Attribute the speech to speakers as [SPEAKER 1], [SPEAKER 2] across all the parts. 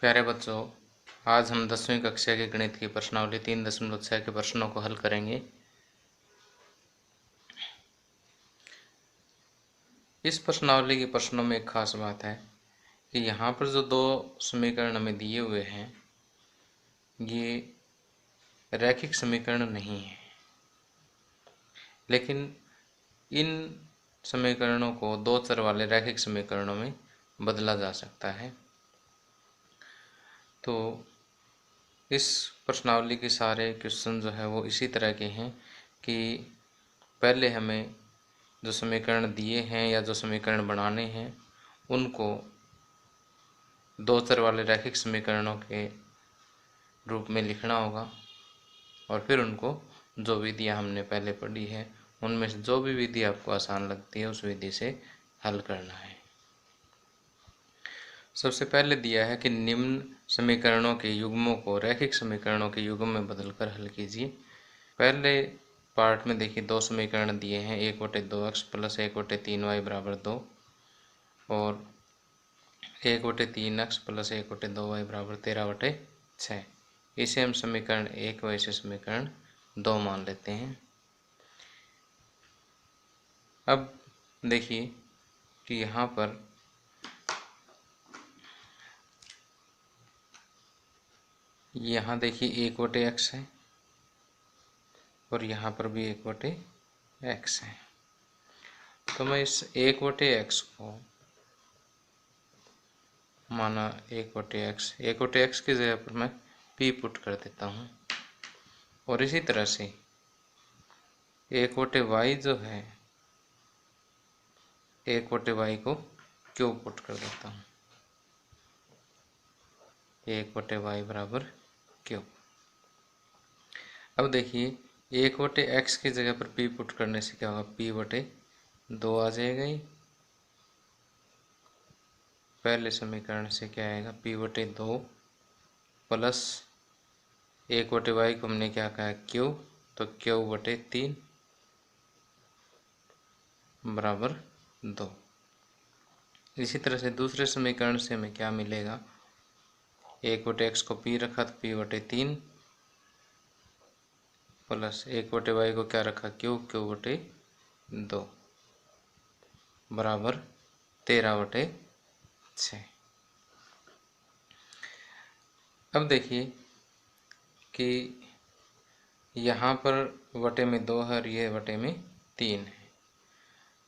[SPEAKER 1] प्यारे बच्चों, आज हम 10वीं कक्षा के गणित की प्रश्नावली 3.6 के प्रश्नों को हल करेंगे। इस प्रश्नावली के प्रश्नों में एक खास बात है कि यहाँ पर जो दो समीकरण हमें दिए हुए हैं ये रैखिक समीकरण नहीं है, लेकिन इन समीकरणों को दो चर वाले रैखिक समीकरणों में बदला जा सकता है। तो इस प्रश्नावली के सारे क्वेश्चन जो है वो इसी तरह के हैं कि पहले हमें जो समीकरण दिए हैं या जो समीकरण बनाने हैं उनको दो चर वाले रैखिक समीकरणों के रूप में लिखना होगा और फिर उनको जो विधियां हमने पहले पढ़ी है उनमें से जो भी विधि आपको आसान लगती है उस विधि से हल करना है। सबसे पहले दिया है कि निम्न समीकरणों के युग्मों को रैखिक समीकरणों के युग्म में बदलकर हल कीजिए। पहले पार्ट में देखिए दो समीकरण दिए हैं, 1/2x प्लस 1/3y बराबर 2 और 1/3x प्लस 1/2y बराबर 13/6। इसे हम समीकरण 1 व इसे समीकरण 2 मान लेते हैं। अब देखिए कि यहाँ पर देखिए 1/x है और यहाँ पर भी 1/x है। तो मैं इस 1/x को माना 1/x की जगह पर मैं p पुट कर देता हूँ और इसी तरह से 1/y जो है 1/y को q पुट कर देता हूँ, 1/y बराबर q। अब देखिए 1/x की जगह पर p पुट करने से क्या होगा, p/2 आ जाएगा। ही पहले समीकरण से क्या आएगा, p/2 प्लस 1/y को हमने क्या कहा q, तो q/3 बराबर 2। इसी तरह से दूसरे समीकरण से हमें क्या मिलेगा, 1/x को p रखा तो p/3 प्लस 1/y को क्या रखा q/2 बराबर 13/6। अब देखिए कि यहाँ पर वटे में 2 है और ये वटे में 3 है।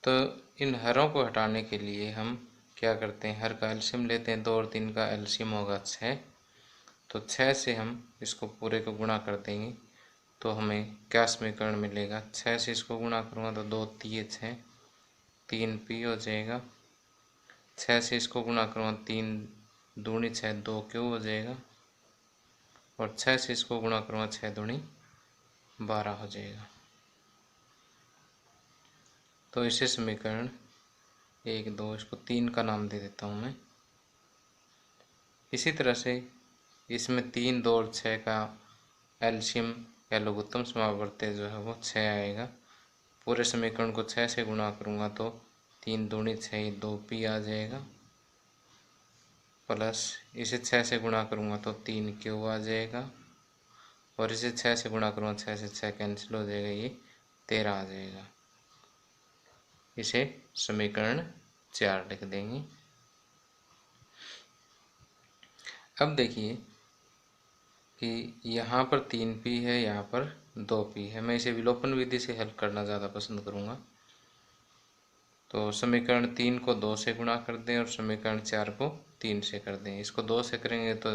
[SPEAKER 1] तो इन हरों को हटाने के लिए हम क्या करते हैं, हर का एलसीएम लेते हैं। 2 और 3 का एलसीएम होगा 6, तो 6 से हम इसको पूरे को गुणा कर देंगे तो हमें क्या समीकरण मिलेगा। 6 से इसको गुणा करूँगा तो 2 3 6, 3p हो जाएगा। 6 से इसको गुणा करूँगा 3 दूनी 6, 2q हो जाएगा और 6 से इसको गुणा करूँगा 6 दूनी 12 हो जाएगा। तो इसे समीकरण 1 2, इसको 3 का नाम दे देता हूँ मैं। इसी तरह से इसमें 3 2 और 6 का एलसीएम या लघुत्तम समावर्त्य जो है वो 6 आएगा। पूरे समीकरण को 6 से गुणा करूँगा तो 3 दूनी 6, 2p आ जाएगा प्लस इसे 6 से गुणा करूँगा तो 3q आ जाएगा और इसे 6 से गुणा करूँगा 6 से 6 कैंसिल हो जाएगा, ये 13 आ जाएगा। इसे समीकरण 4 लिख देंगे। अब देखिए कि यहाँ पर 3p है, यहाँ पर 2p है। मैं इसे विलोपन विधि से हल करना ज़्यादा पसंद करूँगा। तो समीकरण 3 को 2 से गुणा कर दें और समीकरण 4 को 3 से कर दें। इसको 2 से करेंगे तो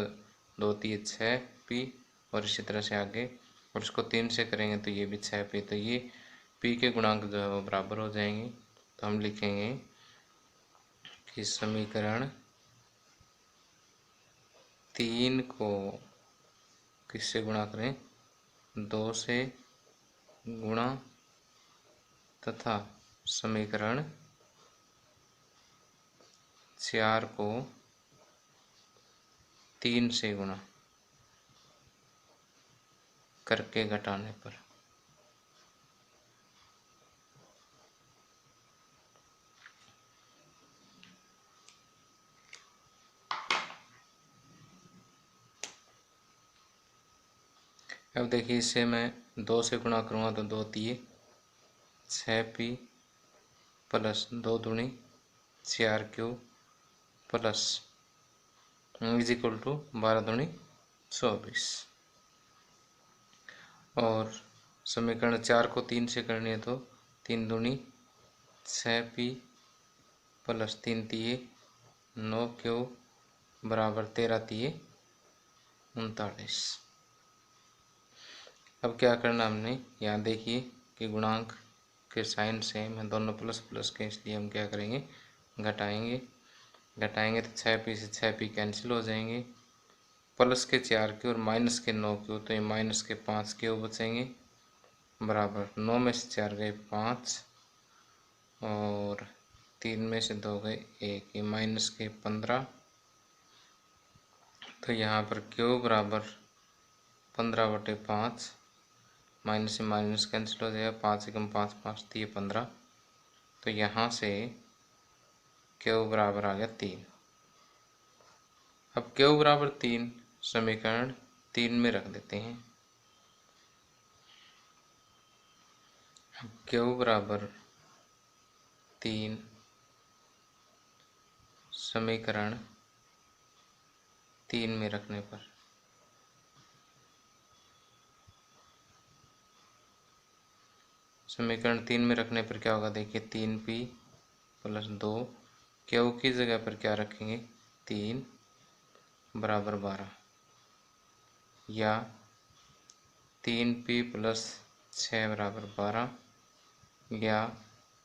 [SPEAKER 1] 2 3 6p और इसी तरह से आगे, और इसको 3 से करेंगे तो ये भी 6p। तो ये p के गुणांक जो है वो बराबर हो जाएंगे। तो हम लिखेंगे कि समीकरण 3 को किससे गुणा करें, 2 से गुणा तथा समीकरण 4 को 3 से गुणा करके घटाने पर अब देखिए इससे मैं 2 से गुणा करूँगा तो 2 तिये 6p प्लस 2 दूनी 4q plus is equal to 12 दूनी 24। और समीकरण 4 को 3 से करनी है तो 3 दूनी 6p प्लस 3 तिये 9q बराबर 13 तिये 39। अब क्या करना हमने, यहाँ देखिए कि गुणांक के साइन सेम है, दोनों प्लस प्लस के, इसलिए हम क्या करेंगे घटाएंगे। घटाएंगे तो 6p से 6p कैंसिल हो जाएंगे, प्लस के 4q और माइनस के 9q, तो ये माइनस के 5q बचेंगे बराबर 9 में से 4 गए 5 और 3 में से 2 गए 1, ये माइनस के 15। तो यहाँ पर q बराबर 15/5, माइनस से माइनस कैंसिल हो जाएगा, 5 एकम 5 5 तो ये 15। तो यहाँ से q बराबर आ गया 3। अब q बराबर 3 समीकरण 3 में रख देते हैं। अब q बराबर 3 समीकरण 3 में रखने पर क्या होगा, देखिए 3p प्लस 2, q की जगह पर क्या रखेंगे 3 बराबर 12, या 3p प्लस 6 बराबर 12, या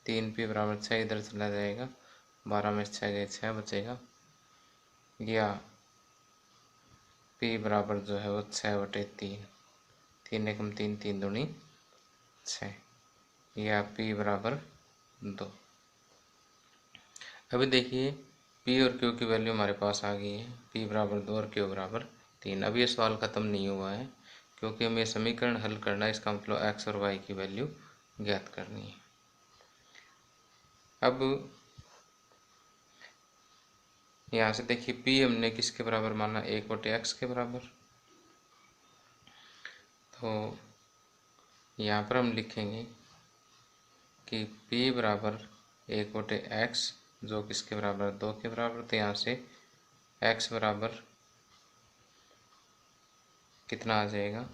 [SPEAKER 1] 3p बराबर 6 इधर चला जाएगा, 12 में 6 गए 6 बचेगा, या p बराबर जो है वो 6/3, 3 एकम 3 3 दूनी 6, या p बराबर 2। अभी देखिए p और q की वैल्यू हमारे पास आ गई है, p बराबर 2 और q बराबर 3। अब ये सवाल ख़त्म नहीं हुआ है, क्योंकि हमें समीकरण हल करना है, इसका मतलब x और y की वैल्यू ज्ञात करनी है। अब यहाँ से देखिए p हमने किसके बराबर माना, 1/x के बराबर, तो यहाँ पर हम लिखेंगे कि p बराबर 1/x जो किसके बराबर 2 के बराबर, तो यहाँ से x बराबर कितना आ जाएगा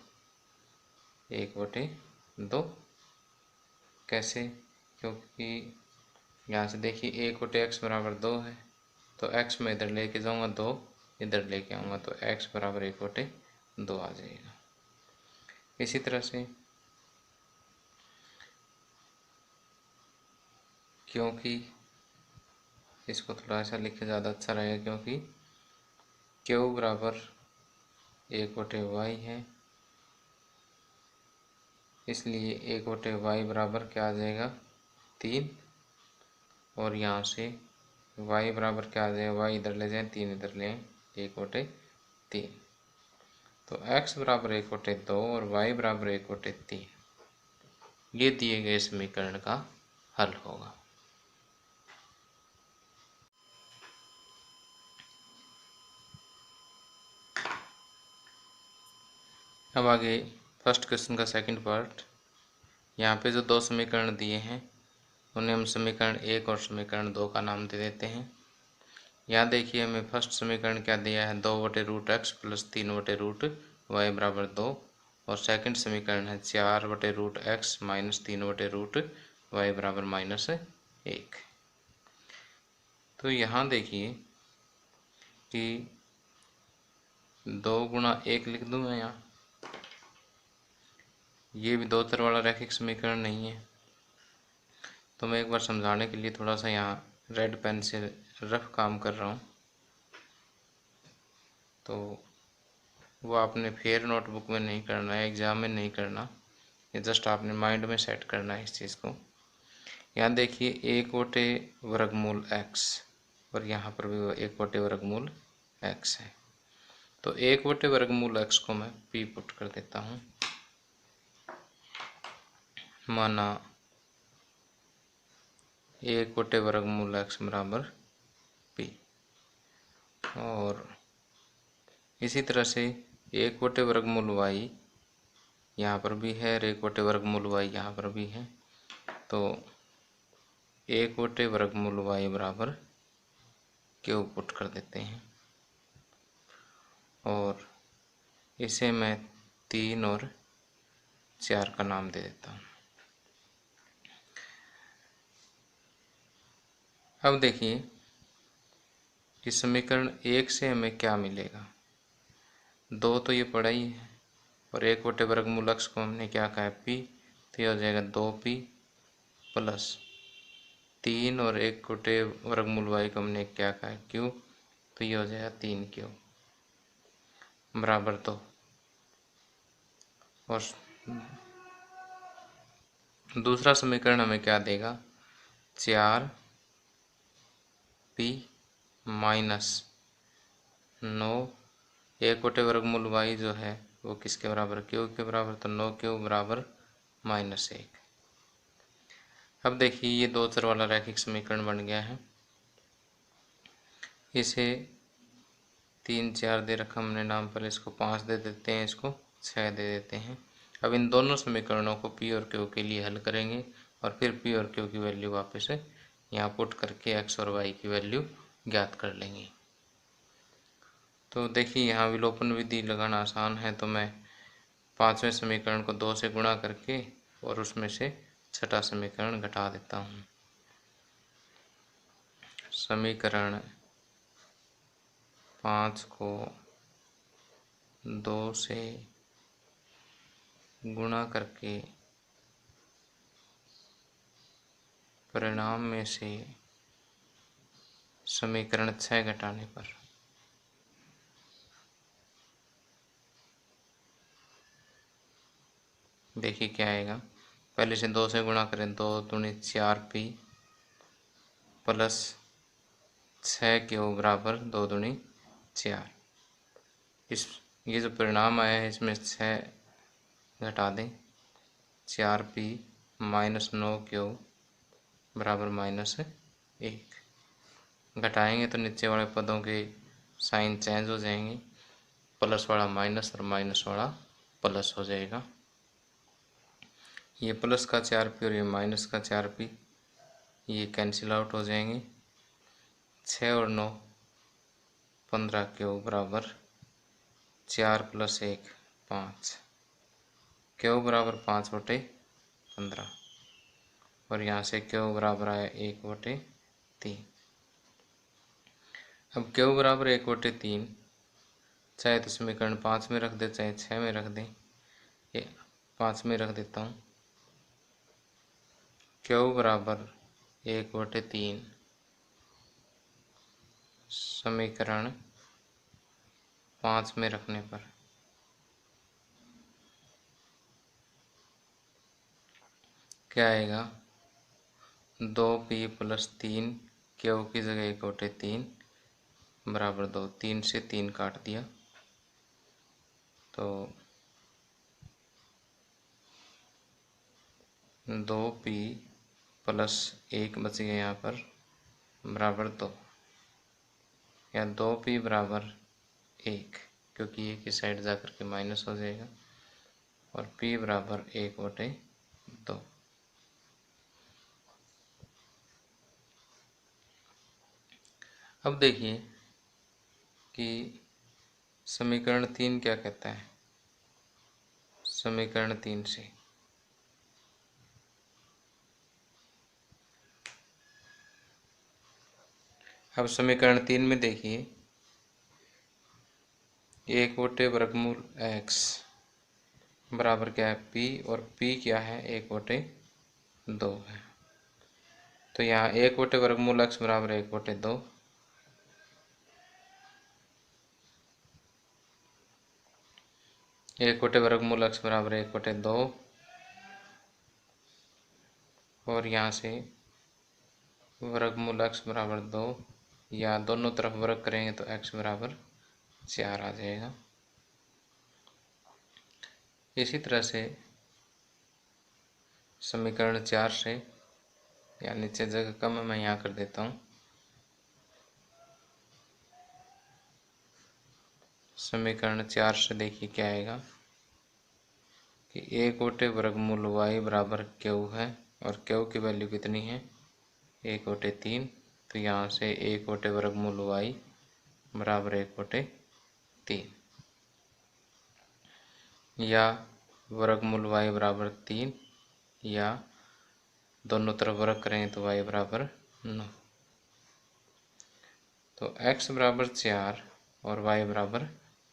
[SPEAKER 1] 1/2। कैसे, क्योंकि यहाँ से देखिए 1/x बराबर 2 है, तो x में इधर लेके जाऊँगा 2 इधर लेके आऊँगा, तो x बराबर 1/2 आ जाएगा। इसी तरह से क्योंकि इसको थोड़ा सा लिखे ज़्यादा अच्छा रहेगा, क्योंकि q बराबर 1/y है, इसलिए 1/y बराबर क्या आ जाएगा 3, और यहाँ से y बराबर क्या आ जाएगा, y इधर ले जाएं 3 इधर ले आएं 1/3, तो x बराबर 1/2 और y बराबर 1/3, ये दिए गए समीकरण का हल होगा। अब आगे फर्स्ट क्वेश्चन का सेकंड पार्ट। यहाँ पे जो 2 समीकरण दिए हैं उन्हें हम समीकरण 1 और समीकरण 2 का नाम दे देते हैं। यहाँ देखिए हमें फर्स्ट समीकरण क्या दिया है, 2/√x प्लस 3/√y बराबर 2, और सेकंड समीकरण है 4/√x माइनस 3/√y बराबर -1। तो यहाँ देखिए कि 2 गुणा 1 लिख दूँ मैं यहाँ, ये भी 2 चर वाला रैखिक समीकरण नहीं है, तो मैं एक बार समझाने के लिए थोड़ा सा यहाँ रेड पेन से रफ काम कर रहा हूँ, तो वो आपने फेयर नोटबुक में नहीं करना है, एग्ज़ाम में नहीं करना, ये जस्ट आपने माइंड में सेट करना है इस चीज़ को। यहाँ देखिए 1/वर्गमूल x, और यहाँ पर भी 1/वर्गमूल x है, तो 1/वर्गमूल x को मैं p पुट कर देता हूँ, माना 1/वर्गमूल x बराबर p, और इसी तरह से 1/वर्गमूल y यहाँ पर भी है और 1/वर्गमूल y यहाँ पर भी है। तो 1/वर्गमूल y बराबर क्यू पुट कर देते हैं और इसे मैं 3 और 4 का नाम दे देता हूँ। अब देखिए कि समीकरण 1 से हमें क्या मिलेगा। 2 तो ये पड़ा ही है और 1/वर्गमूल x को हमने क्या कहा है p, तो ये हो जाएगा 2p प्लस 3 और 1/वर्गमूल y को हमने क्या कहा है q, तो ये हो जाएगा 3q बराबर 2। और दूसरा समीकरण हमें क्या देगा, 4p माइनस 9, 1/वर्गमूल y जो है वो किसके बराबर, q के बराबर, तो 9q बराबर -1। अब देखिए ये 2 चर वाला रैखिक समीकरण बन गया है। इसे 3 4 दे रखा हमने नाम पर, इसको 5 दे देते हैं, इसको 6 दे देते हैं। अब इन दोनों समीकरणों को p और q के लिए हल करेंगे और फिर p और q की वैल्यू वापस यहाँ पुट करके x और y की वैल्यू ज्ञात कर लेंगे। तो देखिए यहाँ विलोपन विधि लगाना आसान है, तो मैं 5वें समीकरण को 2 से गुणा करके और उसमें से छठा समीकरण घटा देता हूँ। समीकरण 5 को 2 से गुणा करके परिणाम में से समीकरण 6 घटाने पर देखिए क्या आएगा। पहले से 2 से गुणा करें, 2 दूनी 4p प्लस 6q बराबर 2 दूनी 4। इस ये जो परिणाम आया है इसमें 6 घटा दें, 4p माइनस 9q बराबर -1। घटाएंगे तो नीचे वाले पदों के साइन चेंज हो जाएंगे, प्लस वाला माइनस और माइनस वाला प्लस हो जाएगा। ये प्लस का 4p और ये माइनस का 4p ये कैंसिल आउट हो जाएंगे। 6 और 9 15q बराबर 4 + 1 5, q बराबर 5/15 और यहाँ से q बराबर आया 1/3। अब q बराबर 1/3, चाहे तो समीकरण 5 में रख दे चाहे 6 में रख दें, ये 5 में रख देता हूँ। q बराबर 1/3 समीकरण 5 में रखने पर क्या आएगा, 2p + 3 q की जगह 1/3 बराबर 2। 3 से 3 काट दिया तो 2p + 1 बच गया यहाँ पर बराबर 2, या 2p बराबर 1 क्योंकि 1 की साइड जा कर के माइनस हो जाएगा और p बराबर 1/2। अब देखिए कि समीकरण 3 क्या कहता है। समीकरण 3 से अब समीकरण 3 में देखिए 1/वर्गमूल x बराबर क्या है p, और p क्या है 1/2 है। तो यहाँ 1/वर्गमूल x बराबर 1/2, 1/वर्गमूल x बराबर 1/2 और यहाँ से वर्गमूल x बराबर 2, या दोनों तरफ वर्ग करेंगे तो x बराबर 4 आ जाएगा। इसी तरह से समीकरण 4 से, या नीचे जगह कम है मैं यहाँ कर देता हूँ, समीकरण 4 से देखिए क्या आएगा, कि ए कोटे वर्गमूल वाई बराबर क्यू है और क्यू की वैल्यू कितनी है 1/3। तो यहाँ से 1 वर्गमूल वाई बराबर 1/3 या वर्गमूल वाई बराबर 3 या दोनों तरफ वर्ग करेंगे तो वाई बराबर 9। तो x बराबर 4 और y बराबर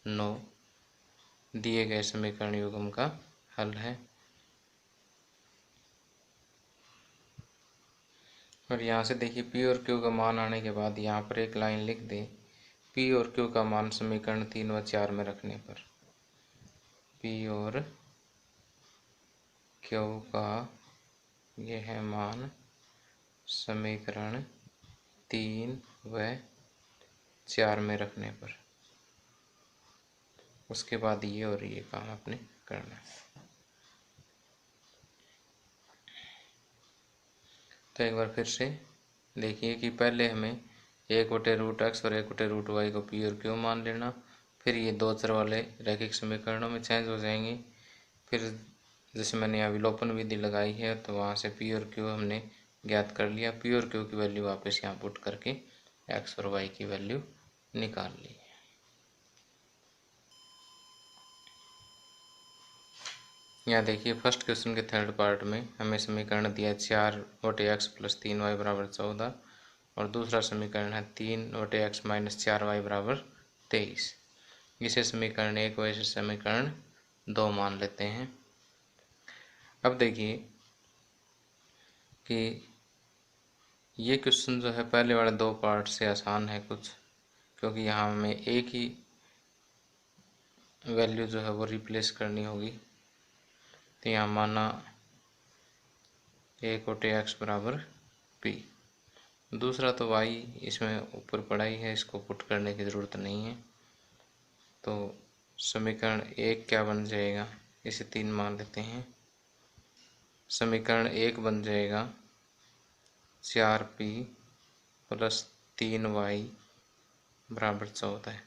[SPEAKER 1] 9 दिए गए समीकरण युग्म का हल है। और यहाँ से देखिए p और q का मान आने के बाद यहाँ पर एक लाइन लिख दें। p और q का मान समीकरण 3 व 4 में रखने पर p और q का यह है मान समीकरण 3 व 4 में रखने पर, उसके बाद ये और ये काम आपने करना है। तो एक बार फिर से देखिए कि पहले हमें 1/√x और 1/√y को p और q मान लेना, फिर ये दो चर वाले रैखिक समीकरणों में चेंज हो जाएंगे। फिर जैसे मैंने यहाँ विलोपन विधि लगाई है तो वहाँ से p और q हमने ज्ञात कर लिया। p और q की वैल्यू वापस यहाँ पुट करके x और y की वैल्यू निकाल ली। यहाँ देखिए फर्स्ट क्वेश्चन के थर्ड पार्ट में हमें समीकरण दिया 4/x + 3y = 14 और दूसरा समीकरण है 3/x - 4y = 23। इसे समीकरण 1 व इसे समीकरण 2 मान लेते हैं। अब देखिए कि ये क्वेश्चन जो है पहले वाले दो पार्ट से आसान है कुछ, क्योंकि यहाँ हमें एक ही वैल्यू जो है वो रिप्लेस करनी होगी। तो यहाँ माना 1/x = p। दूसरा तो y इसमें ऊपर पड़ा ही है, इसको पुट करने की ज़रूरत नहीं है। तो समीकरण 1 क्या बन जाएगा, इसे 3 मान लेते हैं। समीकरण 1 बन जाएगा 4p + 3y = 14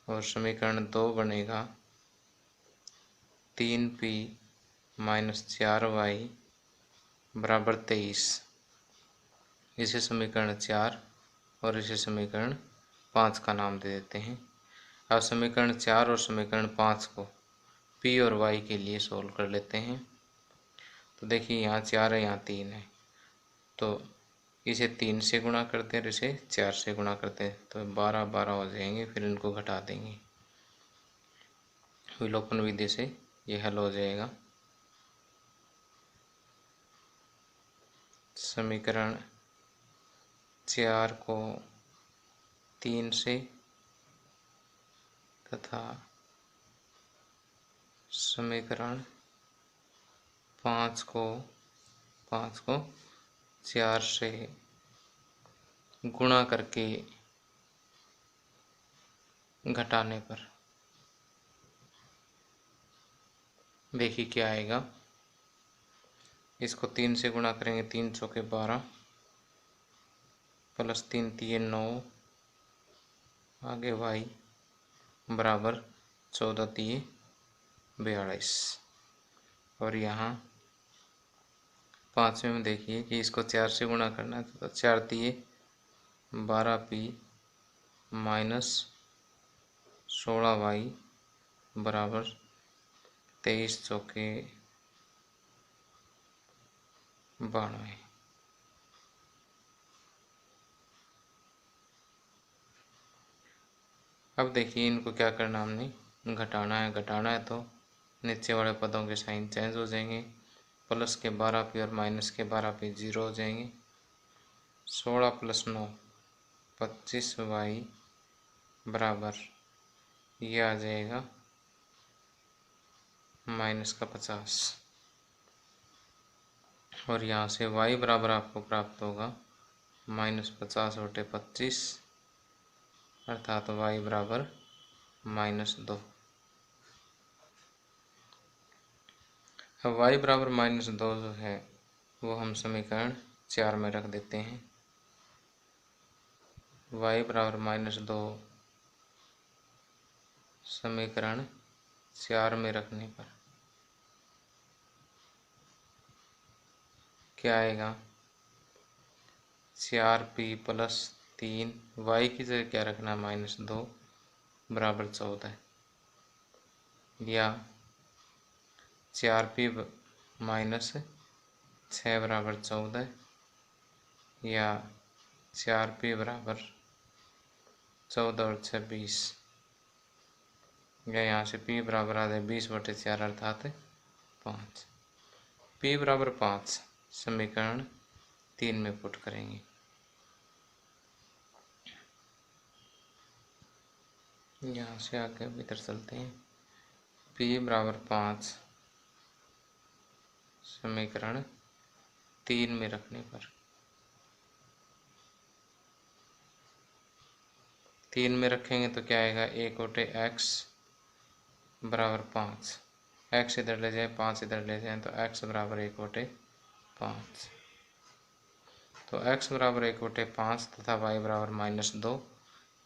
[SPEAKER 1] और समीकरण 2 बनेगा 3p - 4y = 23। इसे समीकरण 4 और इसे समीकरण 5 का नाम दे देते हैं। अब समीकरण 4 और समीकरण 5 को p और y के लिए सोल्व कर लेते हैं। तो देखिए यहाँ 4 है, यहाँ 3 है, तो इसे 3 से गुणा करते हैं और इसे 4 से गुणा करते हैं तो 12 हो जाएंगे। फिर इनको घटा देंगे, विलोपन विधि से ये हल हो जाएगा। समीकरण 4 को 3 से तथा समीकरण 5 को 4 से गुणा करके घटाने पर देखिए क्या आएगा। इसको 3 से गुणा करेंगे 3 चौके 12 + 3 3 9 आगे y बराबर 14 3 42। और यहाँ 5वें में देखिए कि इसको 4 से गुणा करना है तो 4 3 12p - 16y बराबर 23 चौके 92। अब देखिए इनको क्या करना, हमने घटाना है तो नीचे वाले पदों के साइन चेंज हो जाएंगे। प्लस के 12p और माइनस के 12p 0 हो जाएंगे। 16 + 9 25y बराबर ये आ जाएगा -50। और यहाँ से y बराबर आपको प्राप्त होगा -50/25 अर्थात y बराबर -2। अब y बराबर -2 जो है वो हम समीकरण 4 में रख देते हैं। y बराबर -2 समीकरण 4 में रखने पर क्या आएगा 4p प्लस 3, y की जगह क्या रखना है -2 बराबर 14, या 4p माइनस 6 बराबर 14, या 4p बराबर 14 और 6 20, या यहाँ से p बराबर आ जाए 20/4 अर्थात 5। p बराबर 5 समीकरण 3 में पुट करेंगे। यहाँ से आगे इधर चलते हैं। p बराबर 5 समीकरण 3 में रखने पर 3 में रखेंगे तो क्या आएगा 1/x बराबर 5, x इधर ले जाए 5 इधर ले जाए तो x बराबर 1/5, तो x बराबर 1/5 तथा y बराबर -2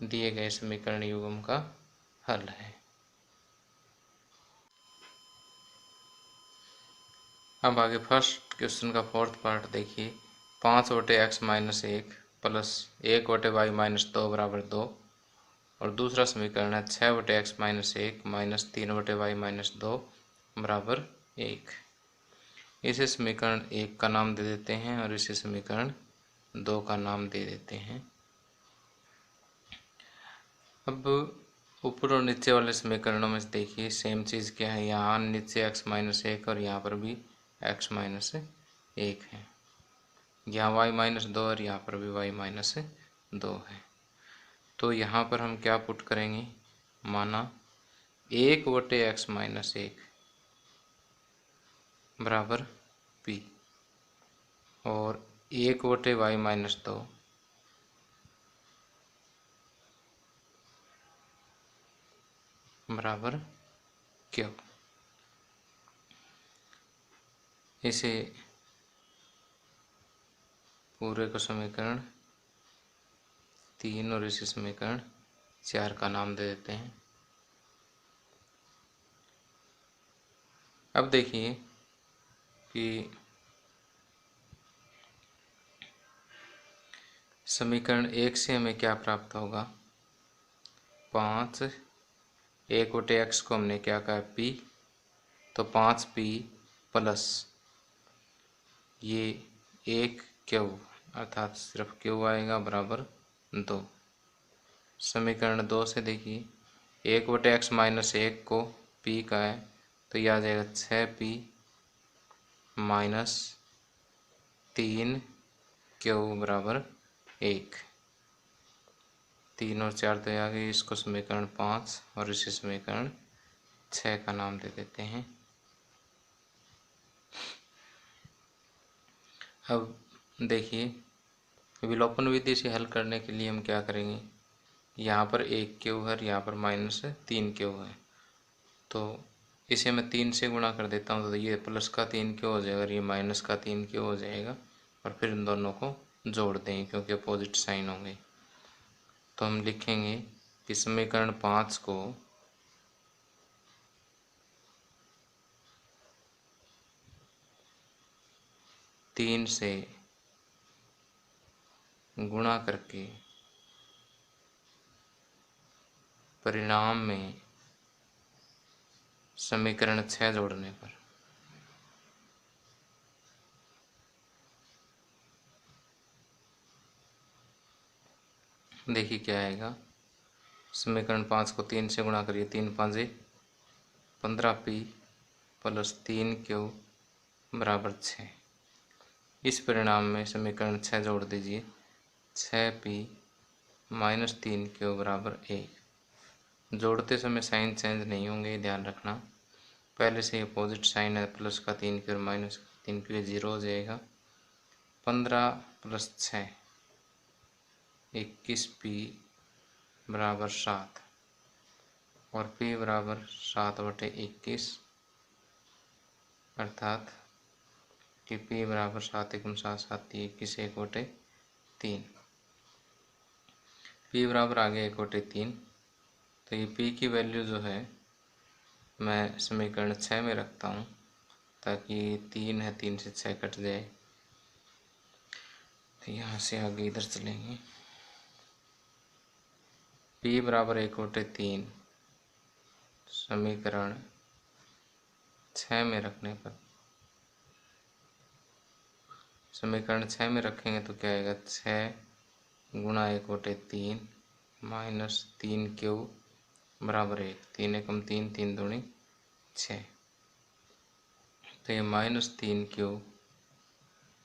[SPEAKER 1] दिए गए समीकरण युग्म का हल है। अब आगे फर्स्ट क्वेश्चन का फोर्थ पार्ट देखिए। 5/x - 1 प्लस 1/y - 2 बराबर 2, और दूसरा समीकरण है 6/x - 1 माइनस 3/y - 2 बराबर 1। इसे समीकरण 1 का नाम दे देते हैं और इसे समीकरण 2 का नाम दे देते हैं। अब ऊपर और नीचे वाले समीकरणों में देखिए सेम चीज़ क्या है, यहाँ नीचे x - 1 और यहाँ पर भी x - 1 है, यहाँ y - 2 और यहाँ पर भी y - 2 है। तो यहाँ पर हम क्या पुट करेंगे, माना 1/x - 1 बराबर p और 1/y - 2 बराबर q। इसे पूरे को समीकरण 3 और इसे समीकरण 4 का नाम दे देते हैं। अब देखिए कि समीकरण 1 से हमें क्या प्राप्त होगा, 5 1/x को हमने क्या कहा p, तो 5p प्लस ये 1q अर्थात सिर्फ q आएगा बराबर 2। समीकरण 2 से देखिए 1/x - 1 को p का है तो यह आ जाएगा 6p माइनस 3q बराबर 1। 3 और 4 तो आ गई, इसको समीकरण 5 और इसे समीकरण 6 का नाम दे देते हैं। अब देखिए विलोपन विधि से हल करने के लिए हम क्या करेंगे, यहाँ पर 1q है, यहाँ पर -3q है, तो इसे मैं 3 से गुणा कर देता हूँ तो ये प्लस का 3q हो जाएगा और ये माइनस का 3q हो जाएगा, और फिर इन दोनों को जोड़ देंगे क्योंकि अपोजिट साइन होंगे। तो हम लिखेंगे कि समीकरण 5 को तीन से गुणा करके परिणाम में समीकरण 6 जोड़ने पर देखिए क्या आएगा। समीकरण 5 को 3 से गुणा करिए, 3 5 15p प्लस 3q बराबर 6। इस परिणाम में समीकरण 6 जोड़ दीजिए, 6p माइनस 3q बराबर 1। जोड़ते समय साइन चेंज नहीं होंगे, ध्यान रखना। पहले से अपोजिट साइन है, प्लस का 3q और माइनस 3q 0 हो जाएगा। 15 प्लस 6 21p बराबर 7 और p बराबर 7/21 अर्थात कि p बराबर 7 × 7 7 21 1/3। p बराबर आ गया 1/3, तो ये p की वैल्यू जो है मैं समीकरण 6 में रखता हूँ ताकि 3 है, 3 से 6 कट जाए, यहाँ से आगे इधर चलेंगे। P बराबर 1/3 समीकरण 6 में रखने पर, समीकरण 6 में रखेंगे तो क्या आएगा, 6 गुणा 1/3 माइनस 3 क्यूब बराबर 1, 3 एकम 3, 3 दूनी 6। तो ये -3 क्यूब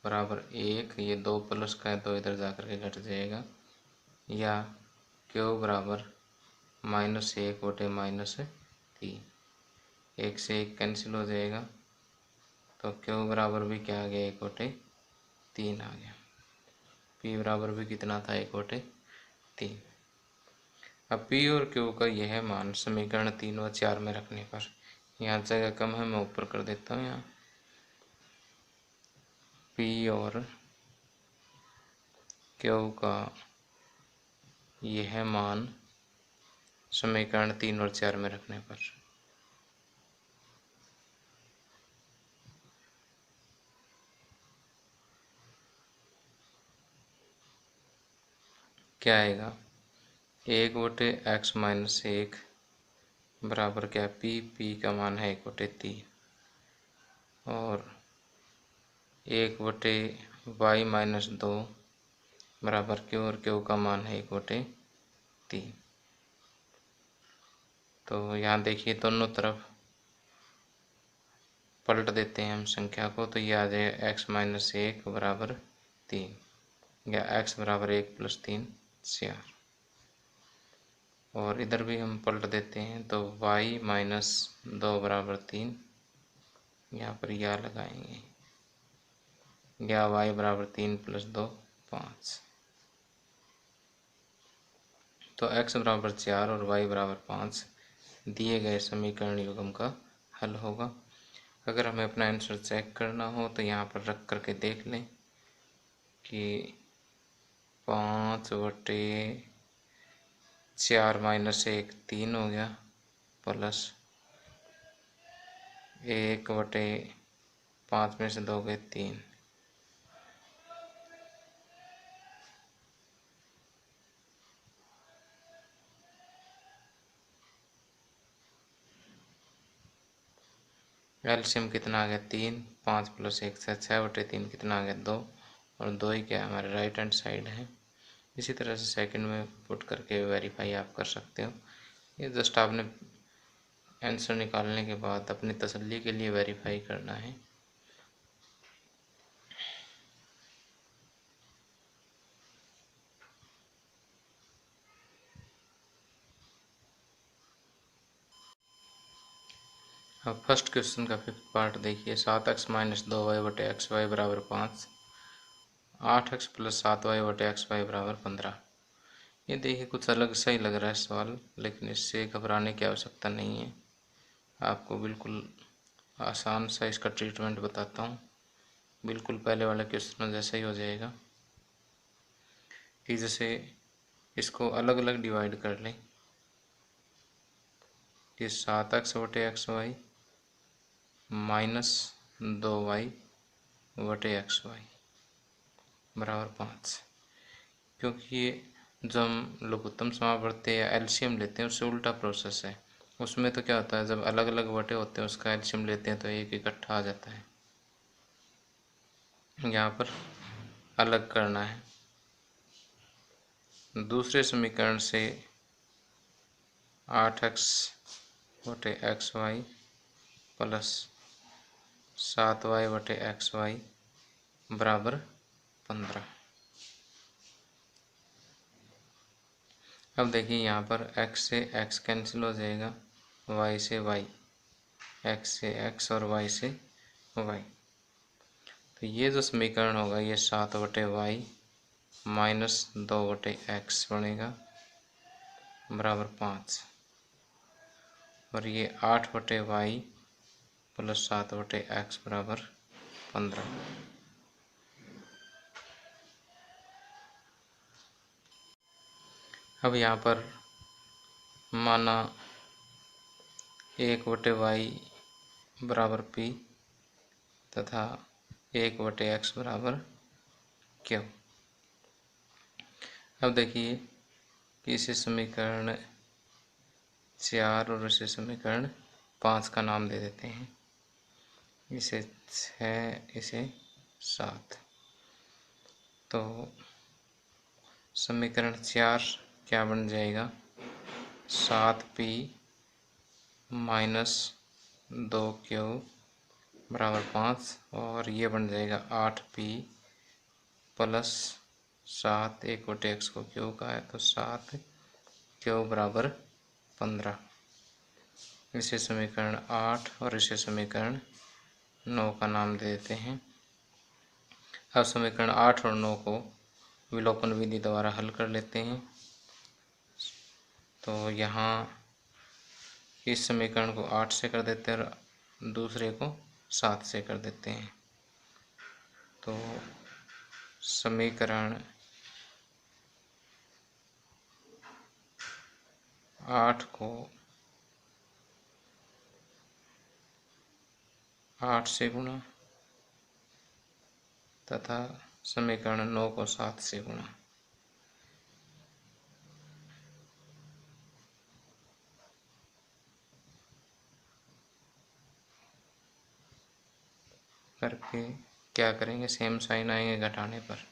[SPEAKER 1] बराबर 1, ये 2 प्लस का है तो इधर जाकर के घट जाएगा, या क्यूब बराबर -1/-3, 1 से 1 कैंसिल हो जाएगा, तो क्यूब बराबर भी क्या आ गया, 1/3 आ गया। P बराबर भी कितना था, 1/3। अब P और Q का यह मान समीकरण 3 व 4 में रखने पर, यहाँ जगह कम है, मैं ऊपर कर देता हूँ। यहाँ P और Q का यह मान समीकरण 3 और 4 में रखने पर क्या आएगा, 1/x-1 बराबर क्या, P का मान है 1/3, और 1/y-2 बराबर Q और Q का मान है 1/3। तो यहाँ देखिए दोनों तरफ पलट देते हैं हम संख्या को, तो ये आ जाएगा x-1 बराबर 3, या x बराबर 1 + 3 4। और इधर भी हम पलट देते हैं तो y-2 बराबर 3, यहाँ पर या लगाएंगे, या y बराबर 3 + 2 5। तो x बराबर 4 और y बराबर 5 दिए गए समीकरण युग्म का हल होगा। अगर हमें अपना आंसर चेक करना हो तो यहाँ पर रख करके देख लें कि 5/4 - 1 3 हो गया, प्लस 1/5 में से 2 गए 3, एलसीएम कितना आ गया, 3, 5 + 1 से 6/3 कितना आ गया, 2, और 2 ही क्या हमारे राइट हैंड साइड है। इसी तरह से सेकंड में पुट करके वेरीफाई आप कर सकते हो। ये जस्ट आपने आंसर निकालने के बाद अपनी तसल्ली के लिए वेरीफाई करना है। अब फर्स्ट क्वेश्चन का 5th पार्ट देखिए, 7x - 2y/xy बराबर 5, 8x + 7y/xy बराबर 15। ये देखिए कुछ अलग सा ही लग रहा है सवाल, लेकिन इससे घबराने की आवश्यकता नहीं है। आपको बिल्कुल आसान सा इसका ट्रीटमेंट बताता हूँ, बिल्कुल पहले वाले क्वेश्चन जैसा ही हो जाएगा। कि जैसे इसको अलग अलग डिवाइड कर लें, कि 7x/xy - 2y/xy बराबर 5। क्योंकि ये जो हम लघुत्तम समापवर्ती या एलसीएम लेते हैं उससे उल्टा प्रोसेस है। उसमें तो क्या होता है, जब अलग अलग वटे होते हैं उसका एलसीएम लेते हैं तो एक इकट्ठा आ जाता है। यहाँ पर अलग करना है। दूसरे समीकरण से 8x/xy प्लस 7y/xy बराबर 15। अब देखिए यहाँ पर x से x कैंसिल हो जाएगा, y से y, x से x और y से y। तो ये जो समीकरण होगा ये 7/y - 2/x बनेगा बराबर 5, और ये 8/y प्लस 7/x बराबर 15। अब यहाँ पर माना 1/y बराबर p तथा 1/x बराबर q। अब देखिए कि इसे समीकरण 4 और इसे समीकरण 5 का नाम दे देते हैं। इसे 6, इसे 7। तो समीकरण 4 क्या बन जाएगा, 7p माइनस 2q बराबर 5, और ये बन जाएगा 8p प्लस 7, एक बटे x को q का है तो 7q बराबर 15। इसे समीकरण 8 और इसे समीकरण 9 का नाम दे देते हैं। अब समीकरण 8 और 9 को विलोपन विधि द्वारा हल कर लेते हैं। तो यहाँ इस समीकरण को 8 से कर देते हैं और दूसरे को 7 से कर देते हैं। तो समीकरण 8 को 8 से गुणा तथा समीकरण 9 को 7 से गुणा करके क्या करेंगे, सेम साइन आएंगे घटाने पर।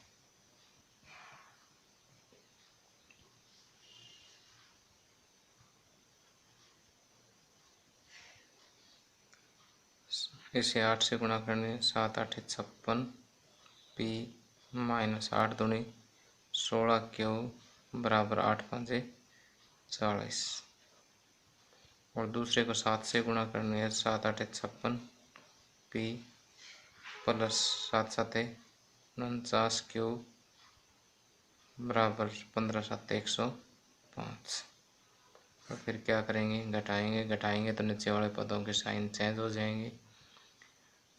[SPEAKER 1] इसे 8 से गुणा करने 7 8 56 p माइनस 8 दूनी 16q बराबर 8 5 40, और दूसरे को 7 से गुणा करने है 7 8 56 p प्लस 7 7 49q बराबर 15 7 105। और फिर क्या करेंगे, घटाएंगे तो नीचे वाले पदों के साइन चेंज हो जाएंगे।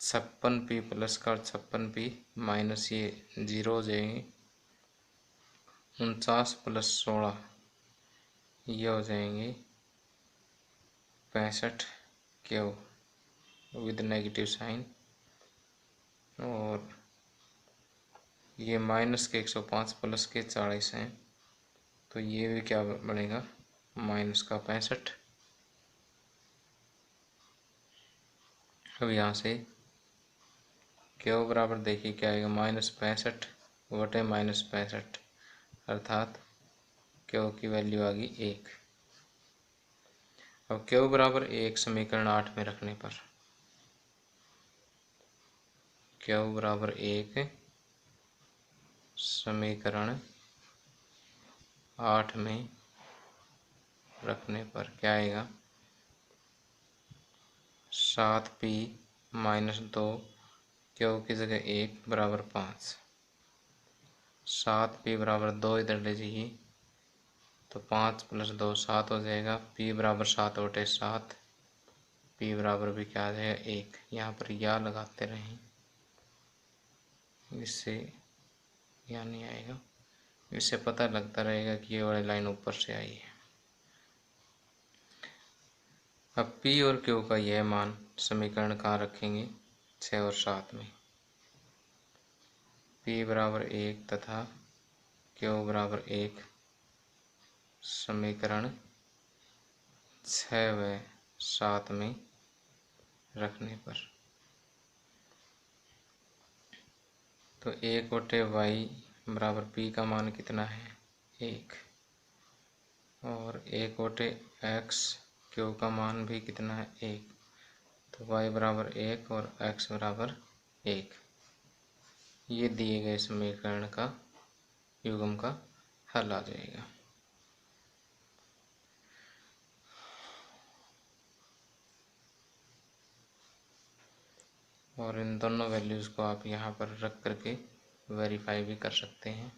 [SPEAKER 1] 56p प्लस का 56p माइनस ये 0 हो जाएंगे। 49 प्लस 16 ये हो जाएंगे 65q विद नेगेटिव साइन, और ये माइनस के 105 प्लस के 40 हैं तो ये भी क्या बनेगा, माइनस का 65। अब यहाँ से क्यू बराबर देखिए क्या आएगा, -65 बटे -65, अर्थात क्यू की वैल्यू आ गई 1। अब क्यू बराबर 1 समीकरण 8 में रखने पर क्यू बराबर 1 समीकरण 8 में रखने पर क्या आएगा, 7p माइनस 2 क्यू की जगह 1 बराबर 5। 7p बराबर 2 इधर ले जाइए तो 5 प्लस 2 7 हो जाएगा। p बराबर 7 बटे 7, p बराबर भी क्या आ जाएगा 1। यहाँ पर या लगाते रहें, इससे या नहीं आएगा, इससे पता लगता रहेगा कि ये वाली लाइन ऊपर से आई है। अब p और q का यह मान समीकरण कहाँ रखेंगे, 6 और 7 में। p बराबर 1 तथा q बराबर 1 समीकरण 6 व 7 में रखने पर तो 1 बटे वाई बराबर p का मान कितना है 1, और 1 बटे एक्स क्यू का मान भी कितना है 1, तो y बराबर 1 और x बराबर 1। ये दिए गए समीकरण का युग्म का हल आ जाएगा। और इन दोनों वैल्यूज़ को आप यहाँ पर रख करके वेरीफाई भी कर सकते हैं।